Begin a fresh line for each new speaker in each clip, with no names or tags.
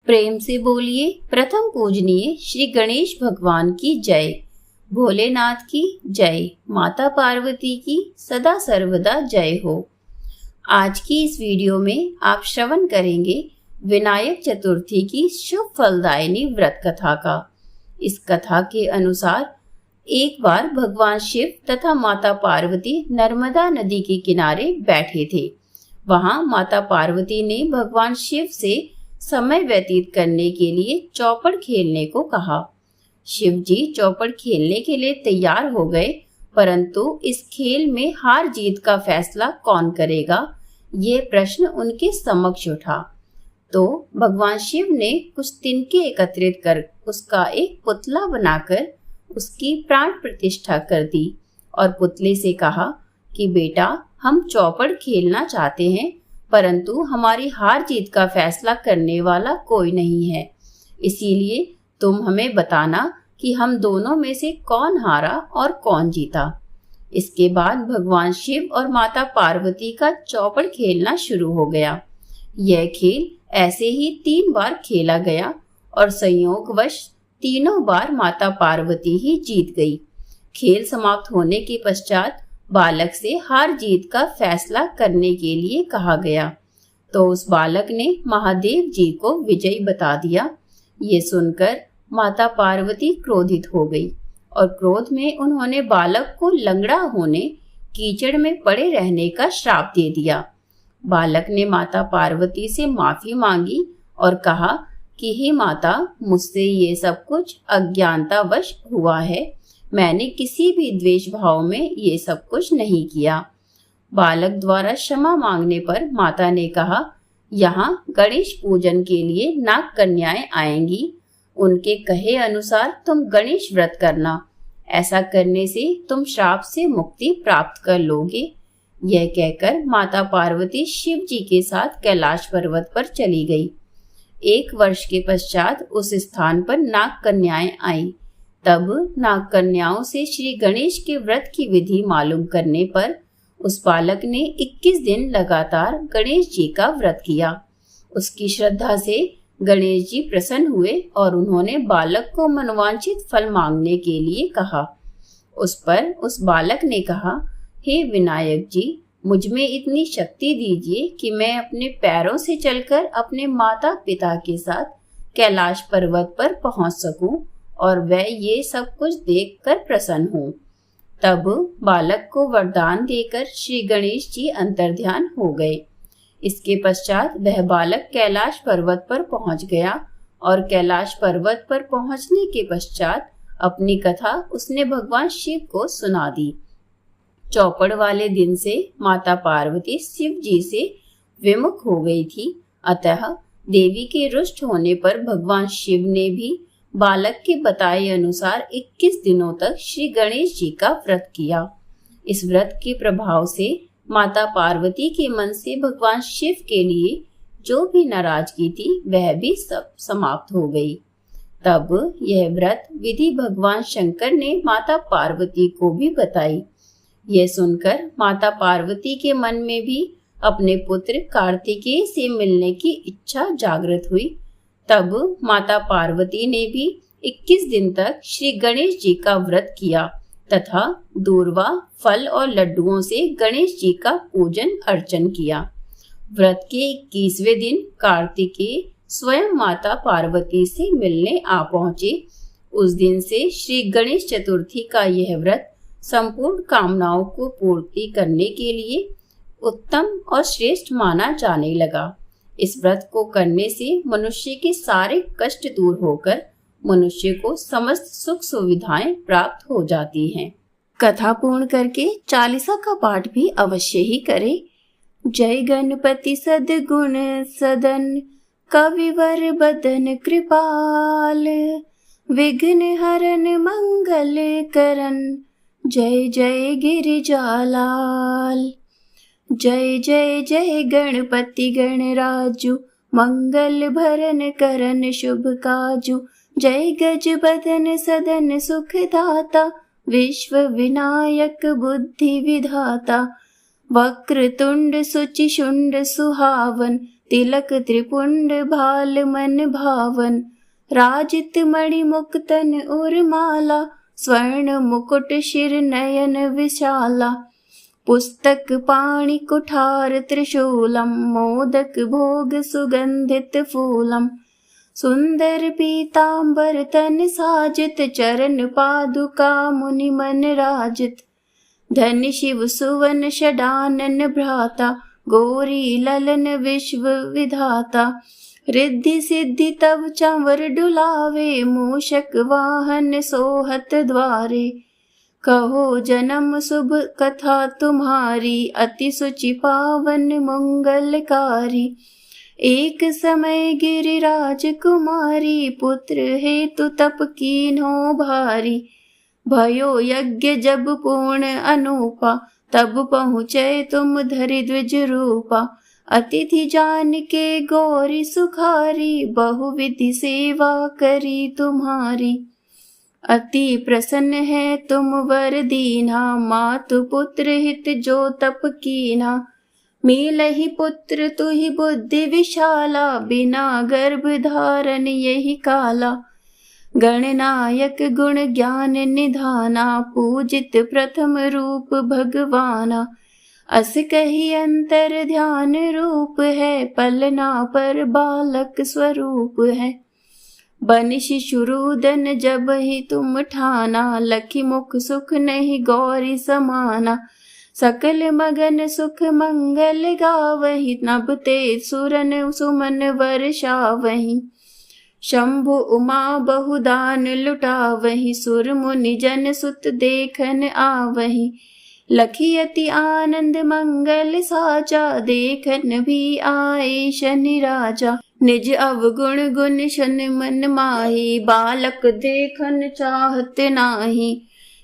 प्रेम से बोलिए प्रथम पूजनीय श्री गणेश भगवान की जय। भोलेनाथ की जय। माता पार्वती की सदा सर्वदा जय हो। आज की इस वीडियो में आप श्रवण करेंगे विनायक चतुर्थी की शुभ फलदायिनी व्रत कथा का। इस कथा के अनुसार एक बार भगवान शिव तथा माता पार्वती नर्मदा नदी के किनारे बैठे थे। वहां माता पार्वती ने भगवान शिव से समय व्यतीत करने के लिए चौपड़ खेलने को कहा। शिव जी चौपड़ खेलने के लिए तैयार हो गए, परंतु इस खेल में हार जीत का फैसला कौन करेगा, ये प्रश्न उनके समक्ष उठा। तो भगवान शिव ने कुछ तिनके एकत्रित कर उसका एक पुतला बनाकर उसकी प्राण प्रतिष्ठा कर दी और पुतले से कहा कि बेटा, हम चौपड़ खेलना चाहते हैं, परंतु हमारी हार जीत का फैसला करने वाला कोई नहीं है। इसीलिए तुम हमें बताना कि हम दोनों में से कौन हारा और कौन जीता। इसके बाद भगवान शिव और माता पार्वती का चौपड़ खेलना शुरू हो गया। यह खेल ऐसे ही 3 बार खेला गया और संयोगवश तीनों बार माता पार्वती ही जीत गई। खेल समाप्त होने के पश्चात बालक से हार जीत का फैसला करने के लिए कहा गया, तो उस बालक ने महादेव जी को विजयी बता दिया। ये सुनकर माता पार्वती क्रोधित हो गई और क्रोध में उन्होंने बालक को लंगड़ा होने, कीचड़ में पड़े रहने का श्राप दे दिया। बालक ने माता पार्वती से माफी मांगी और कहा कि हे माता, मुझसे ये सब कुछ अज्ञानतावश हुआ है। मैंने किसी भी द्वेष भाव में ये सब कुछ नहीं किया। बालक द्वारा क्षमा मांगने पर माता ने कहा, यहाँ गणेश पूजन के लिए नाग कन्याएं आएंगी। उनके कहे अनुसार तुम गणेश व्रत करना। ऐसा करने से तुम श्राप से मुक्ति प्राप्त कर लोगे। यह कहकर माता पार्वती शिव जी के साथ कैलाश पर्वत पर चली गई। 1 वर्ष के पश्चात उस स्थान पर नाग कन्याएं आईं। तब नाग कन्याओं से श्री गणेश के व्रत की विधि मालूम करने पर उस बालक ने 21 दिन लगातार गणेश जी का व्रत किया। उसकी श्रद्धा से गणेश जी प्रसन्न हुए और उन्होंने बालक को मनोवांछित फल मांगने के लिए कहा। उस पर उस बालक ने कहा, हे विनायक जी, मुझ में इतनी शक्ति दीजिए कि मैं अपने पैरों से चलकर अपने माता पिता के साथ कैलाश पर्वत पर पहुंच सकूं और वह ये सब कुछ देखकर प्रसन्न हो। तब बालक को वरदान देकर श्री गणेश जी अंतर्ध्यान हो गए। इसके पश्चात वह बालक कैलाश पर्वत पर पहुंच गया और कैलाश पर्वत पर पहुंचने के पश्चात अपनी कथा उसने भगवान शिव को सुना दी। चौपड़ वाले दिन से माता पार्वती शिव जी से विमुख हो गई थी, अतः देवी के रुष्ट होने पर भगवान शिव ने भी बालक के बताए अनुसार 21 दिनों तक श्री गणेश जी का व्रत किया। इस व्रत के प्रभाव से माता पार्वती के मन से भगवान शिव के लिए जो भी नाराजगी थी वह भी सब समाप्त हो गई। तब यह व्रत विधि भगवान शंकर ने माता पार्वती को भी बताई। यह सुनकर माता पार्वती के मन में भी अपने पुत्र कार्तिकेय से मिलने की इच्छा जागृत हुई। तब माता पार्वती ने भी 21 दिन तक श्री गणेश जी का व्रत किया तथा दूर्वा, फल और लड्डुओं से गणेश जी का पूजन अर्चन किया। व्रत के 21वें दिन कार्तिकेय स्वयं माता पार्वती से मिलने आ पहुंचे। उस दिन से श्री गणेश चतुर्थी का यह व्रत संपूर्ण कामनाओं को पूर्ति करने के लिए उत्तम और श्रेष्ठ माना जाने लगा। इस व्रत को करने से मनुष्य के सारे कष्ट दूर होकर मनुष्य को समस्त सुख सुविधाएं प्राप्त हो जाती हैं। कथा पूर्ण करके चालीसा का पाठ भी अवश्य ही करें। जय गणपति सद्गुण सदन, कविवर बदन कृपाल, विघ्न हरन मंगल करन, जय जय गिरिजालाल। जय जय जय गणपति गणराजु, मंगल भरन करन शुभ काजु। जय गज बदन सदन सुखदाता, विश्व विनायक बुद्धि विधाता। वक्रतुंड सुचि शुंड सुहावन, तिलक त्रिपुंड भाल मन भावन, राजित मणि मुक्तन उर्माला, स्वर्ण मुकुट शिर नयन विशाला, पुस्तक पाणि कुठार त्रिशूलम, मोदक भोग सुगंधित फूलम, सुंदर पीतांबर तन साजित, चरण पादुका मुनि मन राजित, धन शिव सुवन षडानन भ्राता, गौरी ललन विश्व विधाता, रिद्धि सिद्धि तब चंवर डुलावे, मूषक वाहन सोहत द्वारे, कहो जन्म शुभ कथा तुम्हारी, अति सुचि पावन मंगलकारी, एक समय गिरिराज कुमारी, पुत्र हेतु तप कीन्हो भारी, भयो यज्ञ जब पूर्ण अनूपा, तब पहुँचे तुम धरि द्विज रूपा, अतिथि जान के गौरी सुखारी, बहुविधि सेवा करी तुम्हारी, अति प्रसन्न है तुम वर दीना, मातु पुत्र हित जो तप कीना, मिलहि पुत्र तुहि बुद्धि विशाला, बिना गर्भ धारण यही काला, गणनायक गुण ज्ञान निधाना, पूजित प्रथम रूप भगवाना, अस कही अंतर ध्यान रूप है, पलना पर बालक स्वरूप है, बन शिशुरुदन जब ही तुम ठाना, लखी मुख सुख नहीं गौरी समाना, सकल मगन सुख मंगल गावहि, नभते सुरन सुमन वर्षावहि, शंभु उमा बहुदान लुटावहि, सुर मुनि जन सुत देखन आवहि, लखी अति आनंद मंगल साचा, देखन भी आए शनि राजा, निज अवगुण गुण शन मन माही, बालक देखन चाहत नाही,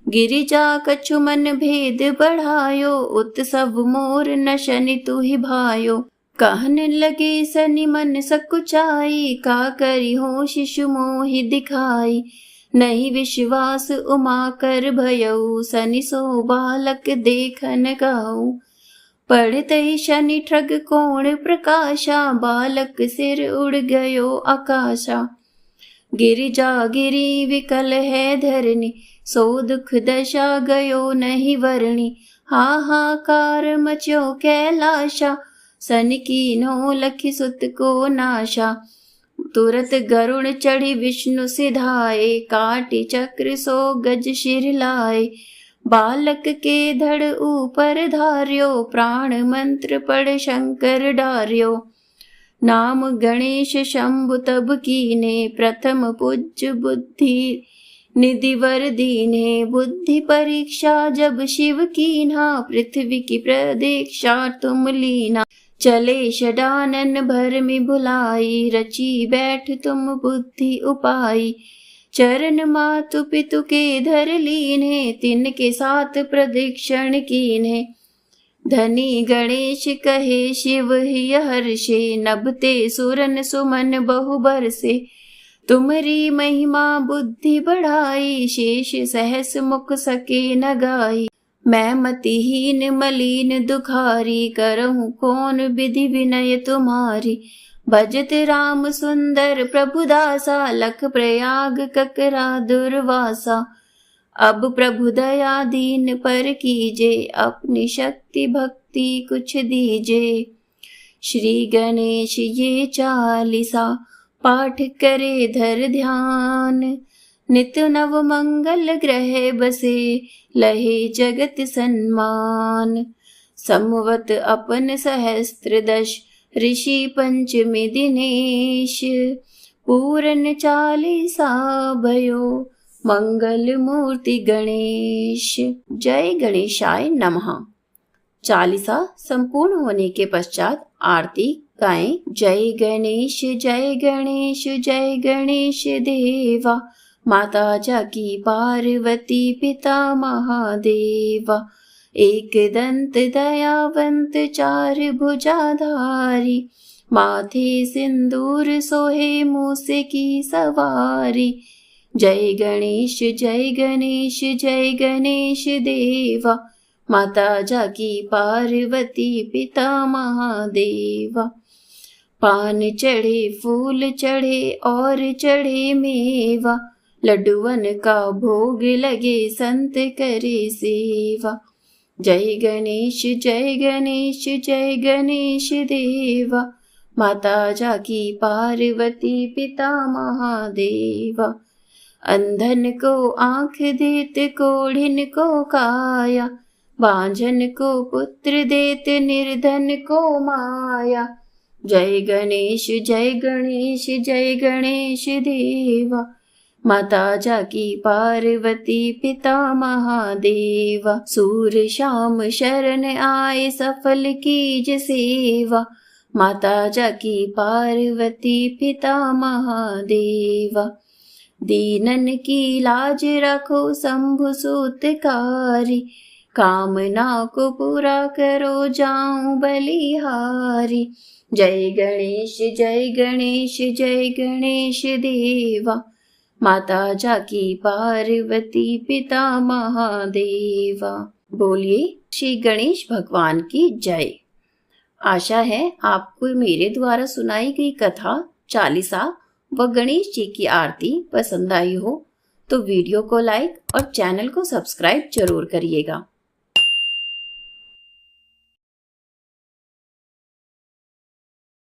गिरिजा कछु मन भेद बढ़ायो, उत्सव मोर न शनि तुहि भायो, कहन लगे शनि मन सकुचाई, का करी हो शिशु मोहि दिखाई, नहीं विश्वास उमा कर भयऊ, शनि सो बालक देखन गाऊ, पढ़ते ही शनि ठग कोण प्रकाशा, बालक सिर उड़ गयो आकाशा, गिरिजा गिरी विकल है धरनी, सो दुख दशा गयो नहीं वरणी, हाहाकार मच्यो कैलाशा, शनि कीन्हो लखी सुत को नाशा, तुरत गरुण चढ़ी विष्णु सिधाए, काटी चक्र सो गज शिर लाए, बालक के धड़ ऊपर धार्यो, प्राण मंत्र पढ़ शंकर डार्यो, नाम गणेश शंभु तब कीने, प्रथम पूज्य बुद्धि निधि वर दीने, बुद्धि परीक्षा जब शिव कीन्हा, पृथ्वी की प्रदीक्षा तुम लीना, चले षडानन भर में भुलाई, रची बैठ तुम बुद्धि उपाई, चरण मातु पितु के धर लीन्हे, तिनके साथ प्रदक्षिण कीन्हे, धनी गणेश कहे शिव ही हर्षे, नभते सुरन सुमन बहु बरसे, तुम्हारी महिमा बुद्धि बढ़ाई, शेष सहस मुख सके न गाई, मैं मतिहीन मलिन दुखारी, करहूँ कौन विधि विनय तुम्हारी, भजत राम सुंदर प्रभु दासा, लख प्रयाग ककरा दुर्वासा, अब प्रभु दया दीन पर कीजे, अपनी शक्ति भक्ति कुछ दीजे, श्री गणेश ये चालीसा, पाठ करे धर ध्यान, नित नव मंगल ग्रह बसे, लहे जगत सन्मान, समवत अपन सहस्त्र दश, ऋषि पंचमी दिनेश, पूरन चालीसा भयो, मंगल मूर्ति गणेश। जय गणेशाय नमः। चालीसा संपूर्ण होने के पश्चात आरती गाएं। जय गणेश जय गणेश जय गणेश देवा, माता जाकी पार्वती पिता महादेवा, एक दंत दयावंत चार भुजाधारी, माथे सिंदूर सोहे मूसे की सवारी। जय गणेश जय गणेश देवा, माता जाकी पार्वती पिता महादेवा। पान चढ़े फूल चढ़े और चढ़े मेवा, लड्डुअन का भोग लगे संत करे सेवा। जय गणेश जय गणेश जय गणेश देवा, माता जाकी पार्वती पिता महादेवा। अंधन को आँख देत कोढ़िन को काया, बांझन को पुत्र देत निर्धन को माया। जय गणेश जय गणेश जय गणेश देवा, माता जाकी पार्वती पिता महादेवा। सूर शाम शरण आए सफल कीज सेवा, माता जाकी पार्वती पिता महादेवा। दीनन की लाज रखो शंभु सूतकारी, कामना को पूरा करो जाऊं बलिहारी। जय गणेश जय गणेश जय गणेश देवा, माता जाकी पार्वती पिता महादेवा। बोलिए श्री गणेश भगवान की जय। आशा है आपको मेरे द्वारा सुनाई गई कथा, चालीसा व गणेश जी की आरती पसंद आई हो तो वीडियो को लाइक और चैनल को सब्सक्राइब जरूर करिएगा।